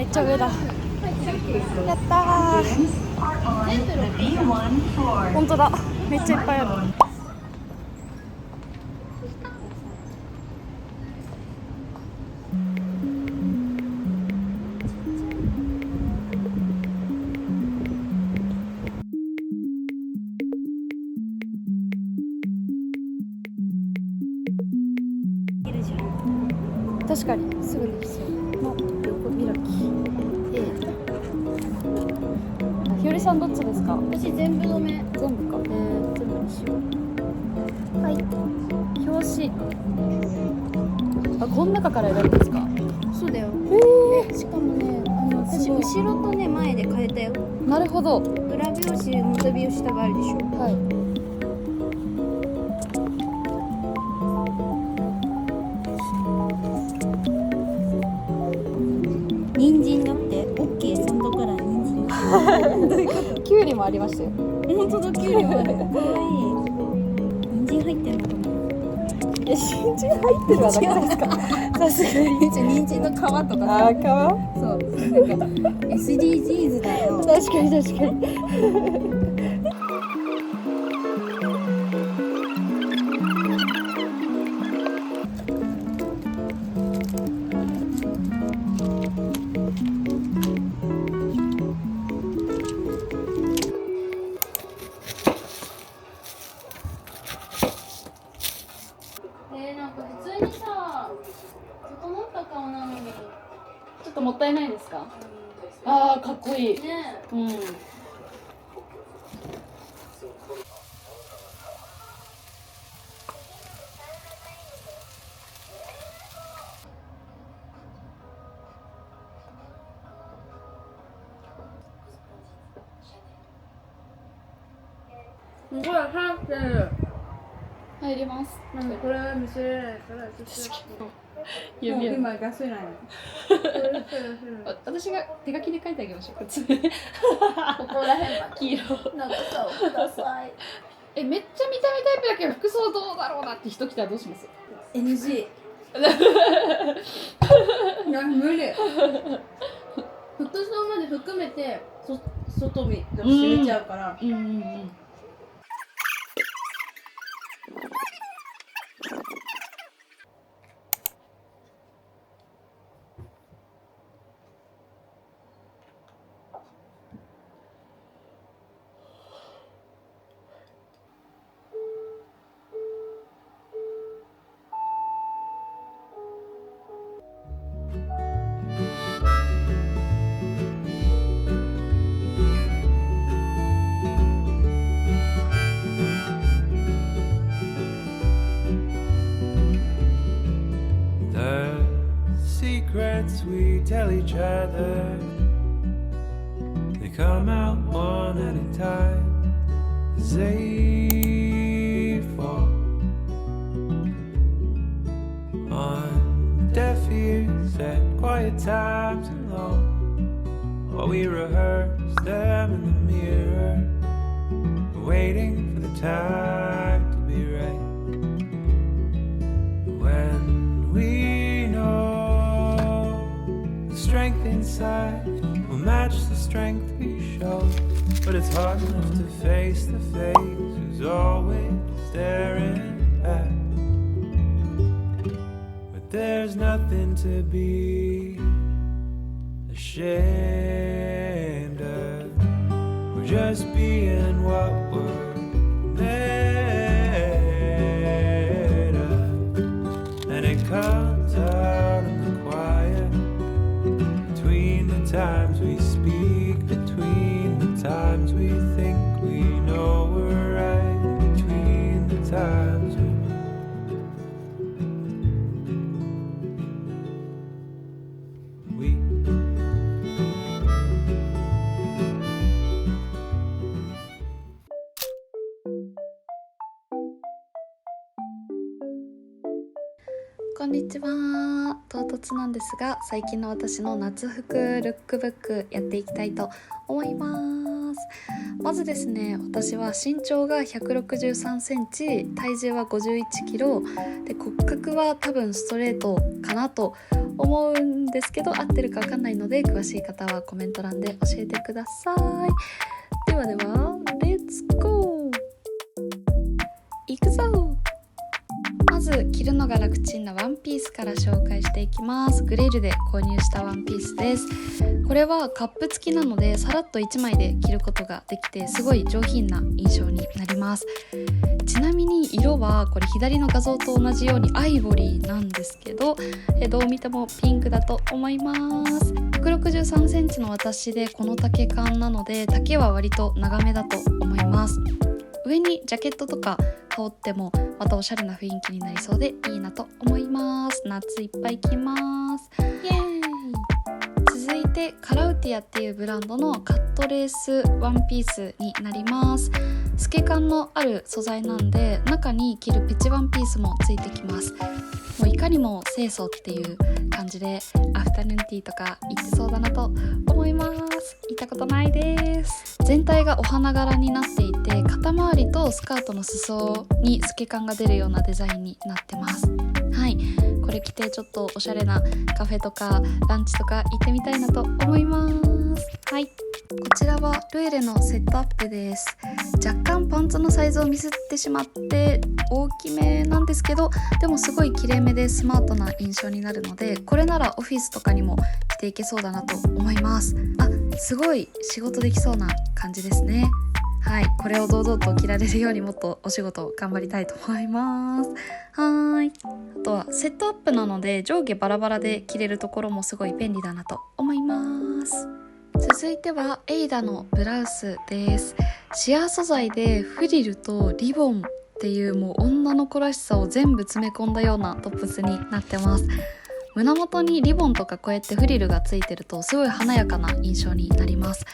めっちゃ上だ。やったー。本当だ、めっちゃいっぱいある。確かにすぐできそうの横開き。ひよりさんどっちですか？私全部止め。全部か。全部にしよう。はい。表紙。あ、この中から選ぶんですか？そうだよ。でしかもね、私すごい後ろとね前で変えたよ。なるほど。裏表紙、元表紙下があるでしょ。はい。人参だって。オッケー、そんだから人参。どういうこと？きゅうりもありましたよ。本当だ、きゅうりもある。かわいい。人参入ってんのかな。いや、人参入ってるはだけですか？さすがに。人参の皮とかさ。あー、皮？そう。なんか SDGs だよ。確かに確かに。なんか普通にさ、整った顔なのに。ちょっともったいないですか？あー、かっこいい。ねうん。すごい入ってる。入ります。これは見せれないからちょっと指を。今出せないの。私が手書きで書いてあげましょう。こここら辺まで黄色。長さをください。めっちゃ見た目タイプだけど服装どうだろうなって人来たらどうします？ NG。いや無理。服装まで含めて外見が閉めちゃうから。うんうんうん。Secrets we tell each other, they come out one at a time as they fall on deaf ears at quiet times alone, while we rehearse them in the mirror, waiting for the time to be right. When we know strength inside will match the strength we show, but it's hard enough to face the face who's always staring back. But there's nothing to be ashamed of. We're just being what we're made of, and it comes out in the quiet, between the times we speak, between the times we think we know we're right, between the times weこんにちは。唐突なんですが、最近の私の夏服ルックブックやっていきたいと思います。まずですね、私は身長が163センチ、体重は51キロで、骨格は多分ストレートかなと思うんですけど、合ってるか分かんないので詳しい方はコメント欄で教えてください。ではではレッツゴー、いくぞ。まず着るのが楽ちんなワンピースから紹介していきます。グレイルで購入したワンピースです。これはカップ付きなのでさらっと1枚で着ることができて、すごい上品な印象になります。ちなみに色はこれ左の画像と同じようにアイボリーなんですけど、どう見てもピンクだと思います。163センチの私でこの丈感なので、丈は割と長めだと思います。上にジャケットとか羽織ってもまたおしゃれな雰囲気になりそうでいいなと思います。夏いっぱい着ます。イエーイ。続いてカラウティアっていうブランドのカットレースワンピースになります。透け感のある素材なんで、中に着るペチワンピースもついてきます。もういかにも清楚っていう感じで、アフタヌーンティーとか行ってそうだなと思います。行ったことないです。全体がお花柄になっていて、肩周りとスカートの裾に透け感が出るようなデザインになってます。はい、これ着てちょっとおしゃれなカフェとかランチとか行ってみたいなと思います。はい、こちらはルエレのセットアップです。若干パンツのサイズをミスってしまって大きめなんですけど、でもすごい綺麗めでスマートな印象になるので、これならオフィスとかにも着ていけそうだなと思います。すごい仕事できそうな感じですね。はい、これを堂々と着られるようにもっとお仕事頑張りたいと思います。はい、あとはセットアップなので上下バラバラで着れるところもすごい便利だなと思います。続いてはエイダのブラウスです。シアー素材でフリルとリボンっていうもう女の子らしさを全部詰め込んだようなトップスになってます。胸元にリボンとかこうやってフリルがついてるとすごい華やかな印象になります。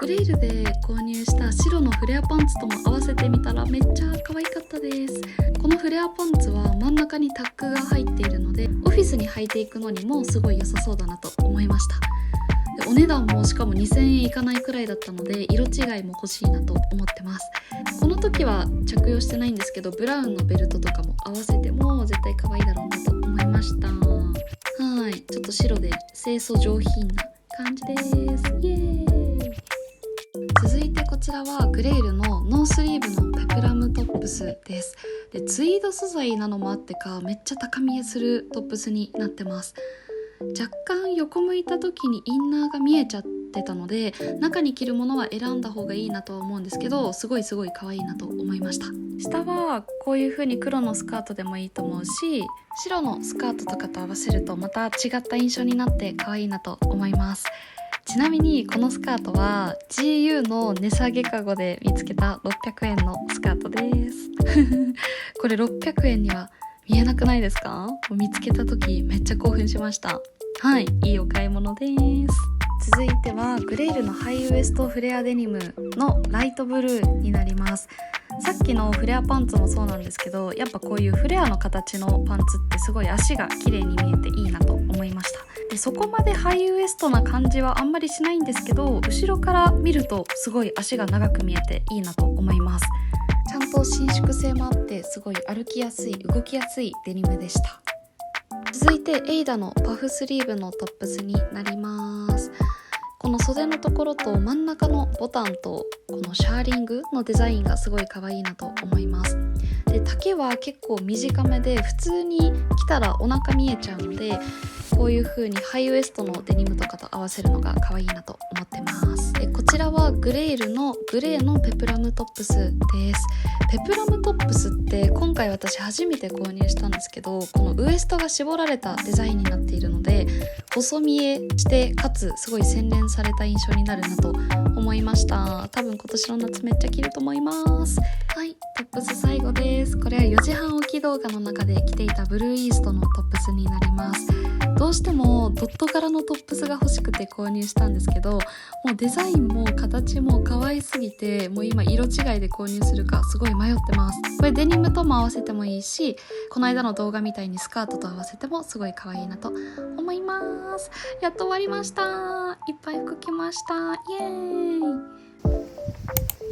グレイルで購入した白のフレアパンツとも合わせてみたらめっちゃ可愛かったです。このフレアパンツは真ん中にタックが入っているので、オフィスに履いていくのにもすごい良さそうだなと思いました。でお値段もしかも2000円いかないくらいだったので、色違いも欲しいなと思ってます。この時は着用してないんですけど、ブラウンのベルトとかも合わせても絶対可愛いだろうなと思いました。はい、ちょっと白で清楚上品な感じです。イエーイ。続いてこちらはグレイルのノースリーブのペプラムトップスです。でツイード素材なのもあってか、めっちゃ高見えするトップスになってます。若干横向いた時にインナーが見えちゃってたので、中に着るものは選んだ方がいいなとは思うんですけど、すごい可愛いなと思いました。下はこういう風に黒のスカートでもいいと思うし、白のスカートとかと合わせるとまた違った印象になって可愛いなと思います。ちなみにこのスカートは GU の値下げカゴで見つけた600円のスカートですこれ600円には見えなくないですか？見つけた時めっちゃ興奮しました。はい、いいお買い物です。続いてはグレイルのハイウエストフレアデニムのライトブルーになります。さっきのフレアパンツもそうなんですけど、やっぱこういうフレアの形のパンツってすごい足が綺麗に見えていいなと思いました。でそこまでハイウエストな感じはあんまりしないんですけど、後ろから見るとすごい足が長く見えていいなと思います。ちゃんと伸縮性もあってすごい歩きやすい、動きやすいデニムでした。続いてエイダのパフスリーブのトップスになります。この袖のところと真ん中のボタンとこのシャーリングのデザインがすごい可愛いなと思います。で丈は結構短めで、普通に着たらお腹見えちゃうので、こういう風にハイウエストのデニムとかと合わせるのが可愛いなと思ってます。でこちらはグレイルのグレーのペプラムトップスです。ペプラムトップスって今回私初めて購入したんですけど、このウエストが絞られたデザインになっているので、細見えしてかつすごい洗練された印象になるなと思いました。多分今年の夏めっちゃ着ると思います。はい、トップス最後です。これは4時半起き動画の中で着ていたブルーイーストのトップスになります。どうしてもドット柄のトップスが欲しくて購入したんですけど、もうデザインも形も可愛すぎて、もう今色違いで購入するかすごい迷ってます。これデニムとも合わせてもいいし、この間の動画みたいにスカートと合わせてもすごい可愛いなと思います。やっと終わりました。いっぱい服着ました。イエーイ。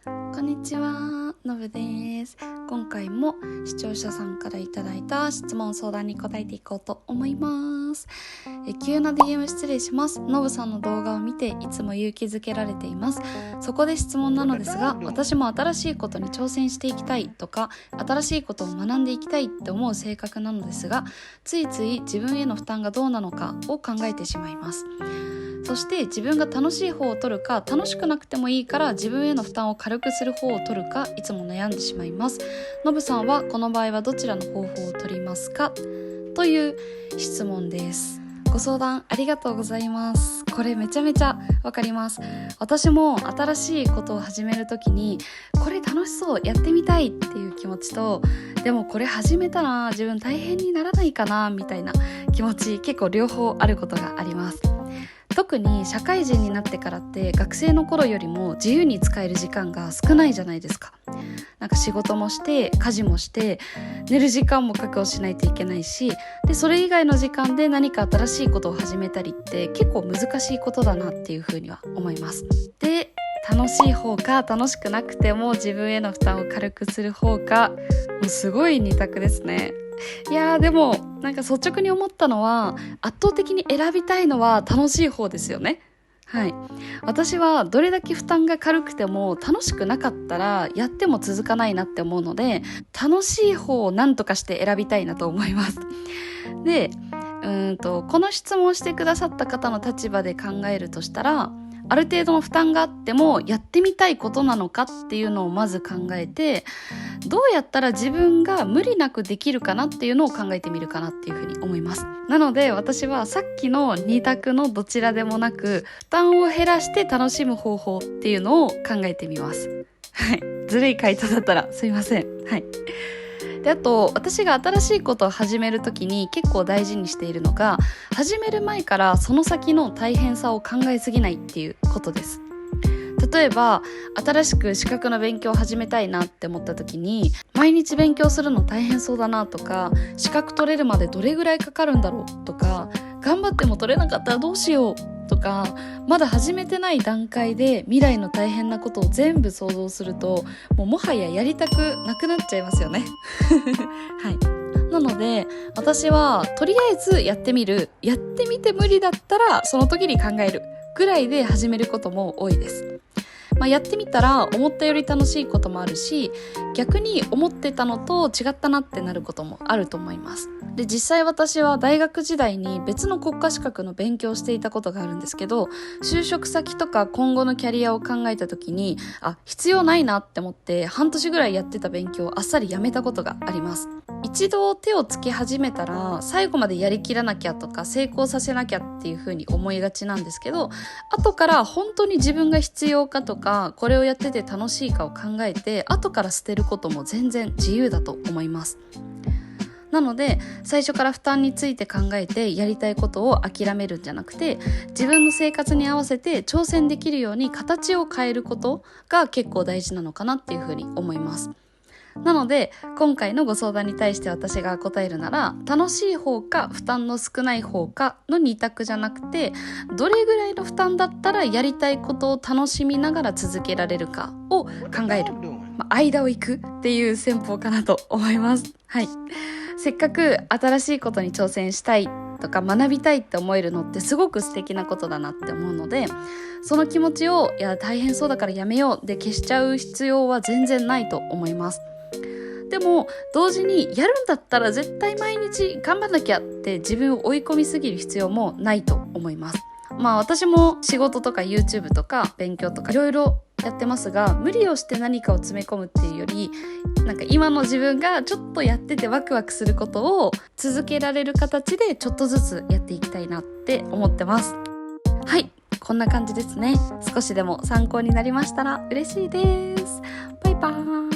こんにちは、のぶです。今回も視聴者さんからいただいた質問相談に答えていこうと思います。急な DM 失礼します。のぶさんの動画を見ていつも勇気づけられています。そこで質問なのですが、私も新しいことに挑戦していきたいとか、新しいことを学んでいきたいって思う性格なのですが、ついつい自分への負担がどうなのかを考えてしまいます。そして自分が楽しい方を取るか、楽しくなくてもいいから自分への負担を軽くする方を取るか、いつも悩んでしまいます。のぶさんはこの場合はどちらの方法を取りますか？という質問です。ご相談ありがとうございます。これめちゃめちゃわかります。私も新しいことを始めるときに、これ楽しそう、やってみたいっていう気持ちと、でもこれ始めたら自分大変にならないかなみたいな気持ち、結構両方あることがあります。特に社会人になってからって学生の頃よりも自由に使える時間が少ないじゃないですか。なんか仕事もして家事もして寝る時間も確保しないといけないし、でそれ以外の時間で何か新しいことを始めたりって結構難しいことだなっていうふうには思います。で、楽しい方か楽しくなくても自分への負担を軽くする方か、もうすごい二択ですね。いやーでもなんか率直に思ったのは、圧倒的に選びたいのは楽しい方ですよね。はい。私はどれだけ負担が軽くても楽しくなかったらやっても続かないなって思うので、楽しい方を何とかして選びたいなと思います。で、この質問をしてくださった方の立場で考えるとしたら、ある程度の負担があってもやってみたいことなのかっていうのをまず考えて、どうやったら自分が無理なくできるかなっていうのを考えてみるかなっていうふうに思います。なので私はさっきの2択のどちらでもなく、負担を減らして楽しむ方法っていうのを考えてみます。はい。ずるい回答だったらすいません。はい。で、あと私が新しいことを始めるときに結構大事にしているのが、始める前からその先の大変さを考えすぎないっていうことです。例えば新しく資格の勉強を始めたいなって思った時に、毎日勉強するの大変そうだなとか、資格取れるまでどれぐらいかかるんだろうとか、頑張っても取れなかったらどうしようとか、まだ始めてない段階で未来の大変なことを全部想像すると、もはややりたくなくなっちゃいますよね。はい。なので私はとりあえずやってみる、やってみて無理だったらその時に考えるぐらいで始めることも多いです。やってみたら思ったより楽しいこともあるし、逆に思ってたのと違ったなってなることもあると思います。で、実際私は大学時代に別の国家資格の勉強をしていたことがあるんですけど、就職先とか今後のキャリアを考えた時に、必要ないなって思って半年ぐらいやってた勉強をあっさりやめたことがあります。一度手をつけ始めたら最後までやりきらなきゃとか成功させなきゃっていう風に思いがちなんですけど、後から本当に自分が必要かとか、これをやってて楽しいかを考えて後から捨てることも全然自由だと思います。なので最初から負担について考えてやりたいことを諦めるんじゃなくて、自分の生活に合わせて挑戦できるように形を変えることが結構大事なのかなっていうふうに思います。なので今回のご相談に対して私が答えるなら、楽しい方か負担の少ない方かの2択じゃなくて、どれぐらいの負担だったらやりたいことを楽しみながら続けられるかを考える、間を行くっていう戦法かなと思います。はい。せっかく新しいことに挑戦したいとか学びたいって思えるのってすごく素敵なことだなって思うので、その気持ちを大変そうだからやめようで消しちゃう必要は全然ないと思います。でも同時にやるんだったら絶対毎日頑張んなきゃって自分を追い込みすぎる必要もないと思います。私も仕事とか YouTube とか勉強とかいろいろやってますが、無理をして何かを詰め込むっていうより、なんか今の自分がちょっとやっててワクワクすることを続けられる形でちょっとずつやっていきたいなって思ってます。はい、こんな感じですね。少しでも参考になりましたら嬉しいです。バイバーイ。